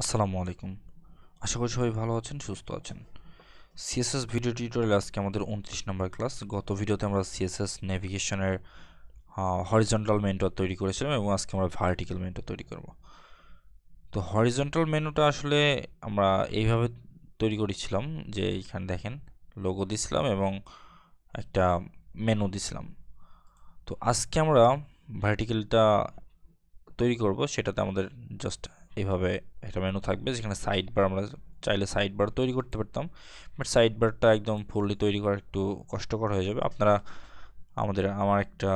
আসসালামু আলাইকুম। আশা করি সবাই ভালো আছেন, সুস্থ আছেন। সিএসএস ভিডিও টিউটোরিয়াল আজকে আমাদের 29 নম্বর ক্লাস। গত ভিডিওতে আমরা সিএসএস নেভিগেশনের হরিজন্টাল মেনুটা তৈরি করেছিলাম এবং আজকে আমরা ভার্টিক্যাল মেনুটা তৈরি করব। তো হরিজন্টাল মেনুটা আসলে আমরা এইভাবে তৈরি করেছিলাম যে এইখানে দেখেন লোগো দিছিলাম এবং একটা মেনু দিছিলাম। তো আজকে আমরা ভার্টিক্যালটা তৈরি করব, সেটাতে আমাদের জাস্ট এইভাবে একটা মেনু থাকবে যেখানে সাইড বার আমরা চাইলে সাইড বার তৈরি করতে পারতাম, বাট সাইড বারটা একদম ফুললি তৈরি করা একটু কষ্টকর হয়ে যাবে। আপনারা আমার একটা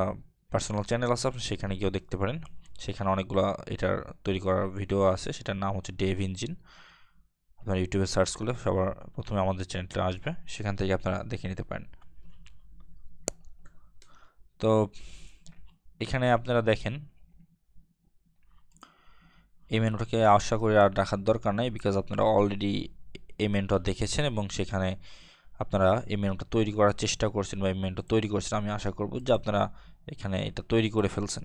পার্সোনাল চ্যানেল আছে, আপনি সেখানে গিয়েও দেখতে পারেন। সেখানে অনেকগুলো এটার তৈরি করার ভিডিও আছে, সেটার নাম হচ্ছে ডেভ ইঞ্জিন। আপনারা ইউটিউবে সার্চ করলে সবার প্রথমে আমাদের চ্যানেলটা আসবে, সেখান থেকে আপনারা দেখে নিতে পারেন। তো এখানে আপনারা দেখেন এই মেনুটাকে আশা করি আর দেখার দরকার নাই, বিকজ আপনারা অলরেডি এই মেনুটা দেখেছেন এবং সেখানে আপনারা এই মেনুটা তৈরি করার চেষ্টা করছেন বা এই মেনুটা তৈরি করছেন। আমি আশা করব যে আপনারা এখানে এটা তৈরি করে ফেলছেন।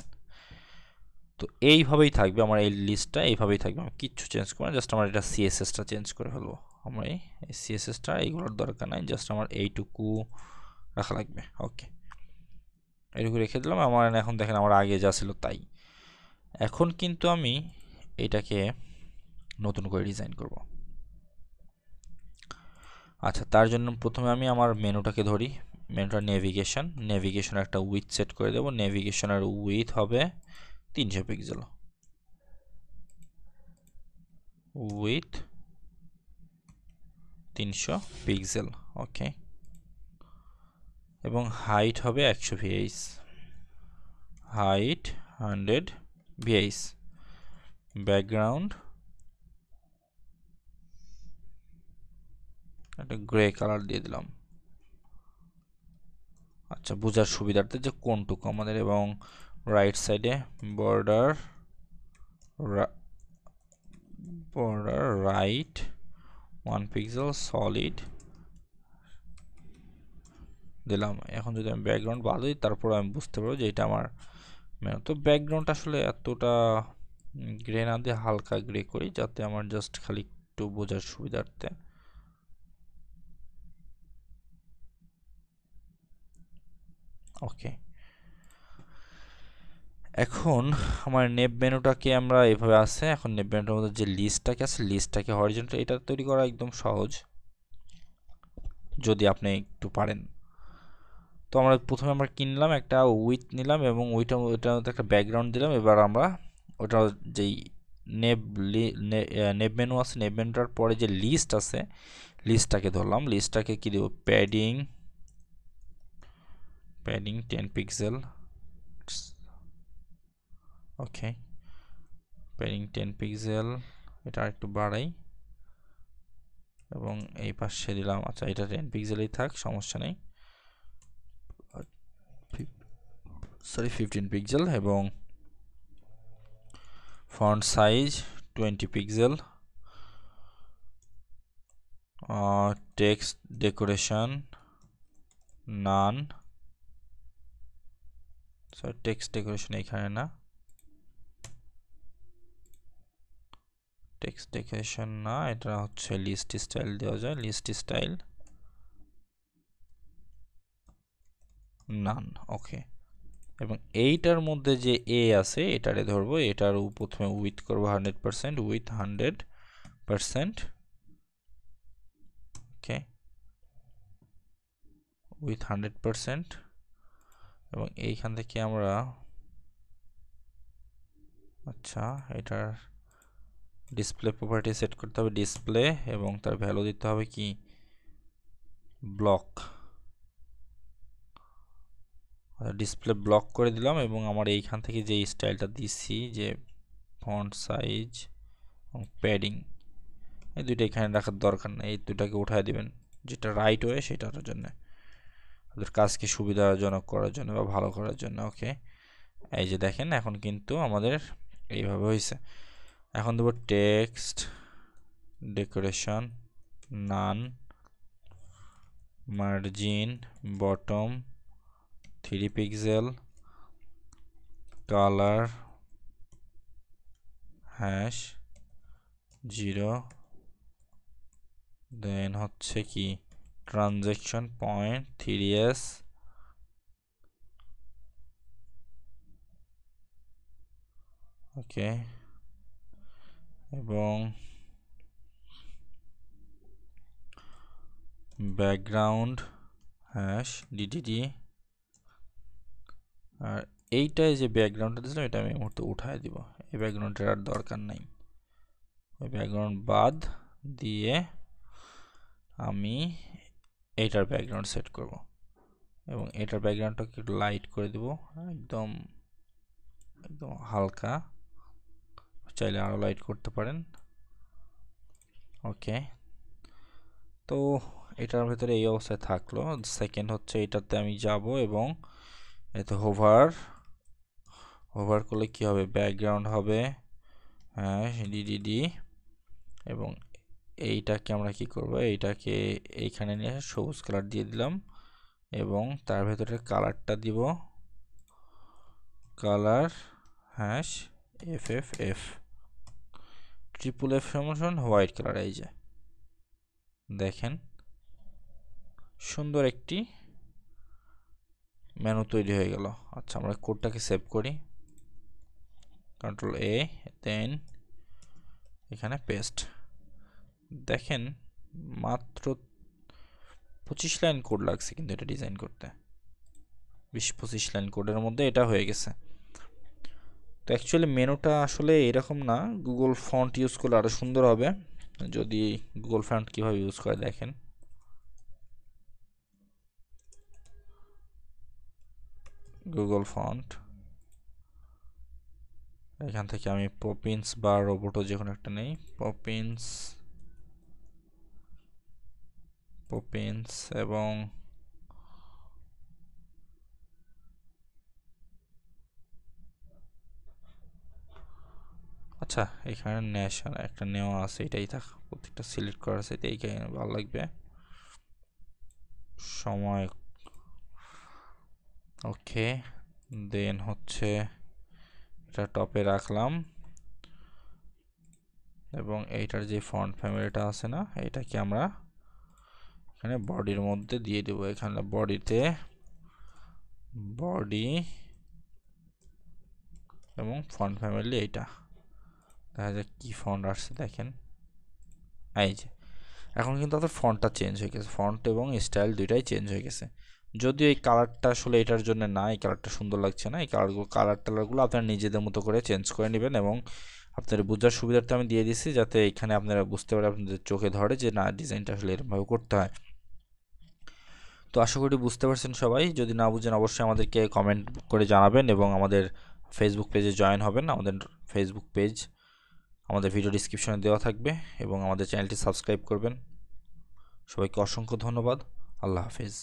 তো এইভাবেই থাকবে আমার এই লিস্টটা, এইভাবেই থাকবে, আমি কিচ্ছু চেঞ্জ করব না। জাস্ট আমার এটা সিএসএসটা চেঞ্জ করে ফেলবো। আমার এই সিএসএসটা এইগুলোর দরকার নাই, জাস্ট আমার এইটুকু রাখা লাগবে। ওকে, এইটুকু রেখে দিলাম। আমার এখন দেখেন আমার আগে যা ছিল তাই। এখন কিন্তু আমি এটাকে নতুন করে ডিজাইন করব। আচ্ছা, তার জন্য প্রথমে আমি আমার মেনুটাকে ধরি। মেনুটা নেভিগেশন একটা উইথ সেট করে দেব। নেভিগেশনের উইথ হবে 300 পিক্সেল, উইথ 300 পিক্সেল। ওকে, এবং হাইট হবে 100 ভিএইচ, হাইট 100 ভিএইচ। ব্যাকগ্রাউন্ড একটা গ্রে কালার দিয়ে দিলাম। আচ্ছা, বোঝার সুবিধার্থে যে কোনটুকু আমাদের, এবং রাইট সাইডে বর্ডার রাইট 1 পিক্সেল সলিড দিলাম। এখন যদি আমি ব্যাকগ্রাউন্ড বাদ দিই, তারপর আমি বুঝতে পারবো যে এটা আমার মেনু। তো ব্যাকগ্রাউন্ড আসলে এতটা গ্রে না দিয়ে হালকা গ্রে করি, যাতে আমার জাস্ট খালি একটু বোঝার সুবিধার্থে। ওকে, এখন আমার নেব মেনুটাকে আমরা এভাবে আছে। এখন নেব মেনুটার মধ্যে যে লিস্টটাকে আছে, লিস্টটাকে হরিজন্টাল এটা তৈরি করা একদম সহজ যদি আপনি একটু পারেন। তো আমরা প্রথমে কিনলাম একটা উইথ নিলাম এবং ওইটার মধ্যে একটা ব্যাকগ্রাউন্ড দিলাম। এবার আমরা ওটা যেই নেব নেব মেনু আছে, নেব মেনুটার পরে যে লিস্ট আছে, লিস্টটাকে ধরলাম। লিস্টটাকে কি দেব? Padding 10 pixel. Okay, padding 10 pixel, এটা একটু বাড়াই এবং এই পাশে দিলাম। আচ্ছা, এটা 10 পিক্সেলই থাক, সমস্যা নেই। Sorry, 15 pixel. এবং font size 20 pixel. Text decoration none, sorry text decoration এখানে না, টেক্সট ডেকোরেশন না, এটা হচ্ছে লিস্ট স্টাইল দেওয়া যায়, লিস্ট স্টাইল নান। ওকে, এবং এইটার মধ্যে যে এ আছে এটারে ধরবো। এটার প্রথমে উইথ করবো 100%, উইথ 100%। Okay, with 100%। এবং এইখান থেকে আমরা, আচ্ছা, এটার ডিসপ্লে প্রপার্টি সেট করতে হবে, ডিসপ্লে, এবং তার ভ্যালু দিতে হবে কি? ব্লক। ডিসপ্লে ব্লক করে দিলাম। এবং আমার এইখান থেকে যে স্টাইলটা দিচ্ছি, যে ফন্ট সাইজ এবং প্যাডিং, এই দুইটা এখানে রাখার দরকার নেই, এই দুটাকে উঠায় দিবেন, যেটা রাইট ওয়ে সেটার জন্য, ওদের কাজকে সুবিধাজনক করার জন্য বা ভালো করার জন্য। ওকে, এই যে দেখেন এখন কিন্তু আমাদের এইভাবে হয়েছে। এখন দেবো টেক্সট ডেকোরেশন নান, margin bottom 3 pixel, colour hash 0 দেন হচ্ছে কি ট্রানজ্যাকশন পয়েন্ট 3s ওকে এবং ব্যাকগ্রাউন্ড হ্যাশ DDD আর এইটাই যে ব্যাকগ্রাউন্ডটা দিয়েছিলাম এটা আমি এই মুহূর্তে উঠায় দিব এই ব্যাকগ্রাউন্ডের আর দরকার নাই ওই ব্যাকগ্রাউন্ড বাদ দিয়ে আমি এইটার ব্যাকগ্রাউন্ড সেট করব এবং এটার ব্যাকগ্রাউন্ডটাকে একটু লাইট করে দিব একদম একদম হালকা চাইলে আরো লাইট করতে পারেন ওকে তো এটার ভিতরে এই অবস্থায় থাকলো সেকেন্ড হচ্ছে এটাতে আমি যাব এবং এতে হোভার করলে কি হবে ব্যাকগ্রাউন্ড হবে হ্যাঁ DDD এবং এইটাকে আমরা কি করব এইটাকে এইখানে নিয়ে সবুজ কালার দিয়ে দিলাম এবং তার ভেতরে কালারটা দিব colour hash FFF triple F সমান হোয়াইট কালার এই যে দেখেন সুন্দর একটি মেনু তৈরি হয়ে গেল আচ্ছা আমরা কোডটাকে সেভ করি Ctrl A দেন এখানে পেস্ট দেখেন মাত্র 25 লাইন কোড লাগছে কিন্তু এটা ডিজাইন করতে 20-25 লাইন কোডের মধ্যে এটা হয়ে গেছে তো অ্যাকচুয়ালি মেনুটা আসলে এরকম না গুগল ফন্ট ইউজ করলে আরো সুন্দর হবে যদি গুগল ফন্ট কিভাবে ইউজ করে দেখেন গুগল ফন্ট এখান থেকে আমি পপিন্স বা রোবোটো যে কোনো একটা নেই পপিন্স এবং আচ্ছা এখানে ন্যাশন একটা নেওয়া আছে এটাই থাক প্রত্যেকটা সিলেক্ট করা আছে এটাই ভালো লাগবে সময় ওকে দেন হচ্ছে এটা টপে রাখলাম এবং এইটার যে ফন্ট ফ্যামিলিটা আছে না এটাকে আমরা এখানে বডির মধ্যে দিয়ে দেব এখানে বডিতে বডি এবং ফন্ট ফ্যামিলি এইটা দেখা যাক কি ফন্ট আসছে দেখেন এই যে এখন কিন্তু আপনার ফন্টটা চেঞ্জ হয়ে গেছে ফন্ট এবং স্টাইল দুইটাই চেঞ্জ হয়ে গেছে যদিও এই কালারটা আসলে এটার জন্য না এই কালারটা সুন্দর লাগছে না এই কালারগুলো আপনারা নিজেদের মতো করে চেঞ্জ করে নেবেন এবং আপনাদের বোঝার সুবিধার্থে আমি দিয়ে দিচ্ছি যাতে এখানে আপনারা বুঝতে পারেন আপনাদের চোখে ধরে যে না ডিজাইনটা আসলে এরকমভাবে করতে হয় তো আশা করি বুঝতে পারছেন সবাই যদি না বুঝেন অবশ্যই আমাদেরকে কমেন্ট করে জানাবেন এবং আমাদের ফেসবুক পেজে জয়েন হবেন আমাদের ফেসবুক পেজ আমাদের ভিডিও ডেসক্রিপশনে দেওয়া থাকবে এবং আমাদের চ্যানেলটি সাবস্ক্রাইব করবেন সবাইকে অসংখ্য ধন্যবাদ আল্লাহ হাফেজ